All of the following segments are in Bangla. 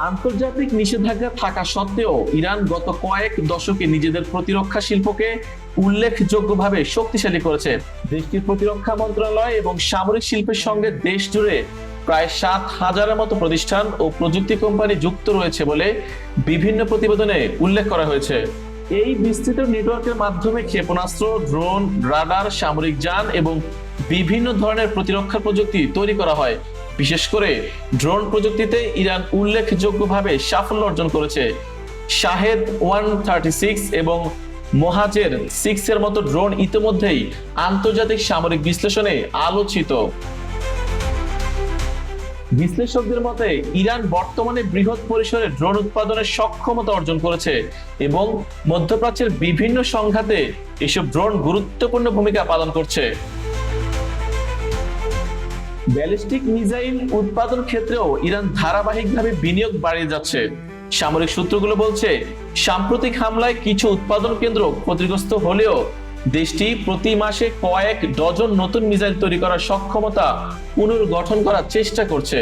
আন্তর্জাতিক নিষেধাজ্ঞা থাকা সত্ত্বেও ইরান গত কয়েক দশকে নিজেদের প্রতিরক্ষা শিল্পকে উল্লেখযোগ্যভাবে শক্তিশালী করেছে। দেশটির প্রতিরক্ষা মন্ত্রণালয় এবং সামরিক শিল্পের সঙ্গে দেশ জুড়ে প্রায় 7,000-এর মতো প্রতিষ্ঠান ও প্রযুক্তি কোম্পানি যুক্ত রয়েছে বলে বিভিন্ন প্রতিবেদনে উল্লেখ করা হয়েছে। এই বিস্তৃত নেটওয়ার্কের মাধ্যমে ক্ষেপণাস্ত্র, ড্রোন, রাডার, সামরিক যান এবং বিভিন্ন ধরনের প্রতিরক্ষা প্রযুক্তি তৈরি করা হয়। বিশেষ করে ড্রোন প্রযুক্তিতে ইরান উল্লেখযোগ্যভাবে সাফল্য অর্জন করেছে। শাহেদ 136 এবং মোহাজের 6 এর মতো ড্রোন ইতিমধ্যেই আন্তর্জাতিক সামরিক বিশ্লেষণে আলোচিত। বিশ্লেষকদের মতে ইরান বর্তমানে বৃহৎ পরিসরে ড্রোন উৎপাদনের সক্ষমতা অর্জন করেছে এবং মধ্যপ্রাচ্যের বিভিন্ন সংঘাতে এসব ড্রোন গুরুত্বপূর্ণ ভূমিকা পালন করছে। ব্যালিস্টিক মিসাইল উৎপাদন ক্ষেত্রেও ইরান ধারাবাহিকভাবে বিনিয়োগ বাড়িয়ে যাচ্ছে। সামরিক সূত্রগুলো বলছে, সাম্প্রতিক হামলায় কিছু উৎপাদন কেন্দ্র ক্ষতিগ্রস্ত হলেও দেশটি প্রতি মাসে কয়েক ডজন নতুন মিসাইল তৈরি করার সক্ষমতা পুনর্গঠন করার চেষ্টা করছে।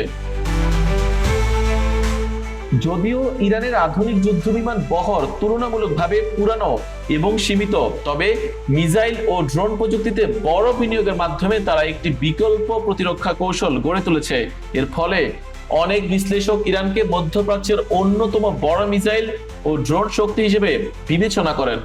যদিও ইরানের আধুনিক যুদ্ধবিমান বহর তুলনামূলকভাবে পুরানো এবং সীমিত, তবে মিসাইল ও ড্রোন প্রযুক্তিতে বড় বিনিয়োগের মাধ্যমে তারা একটি বিকল্প প্রতিরক্ষা কৌশল গড়ে তুলেছে। এর ফলে অনেক বিশ্লেষক ইরানকে মধ্যপ্রাচ্যের অন্যতম বড় মিসাইল ও ড্রোন শক্তি হিসেবে বিবেচনা করেন।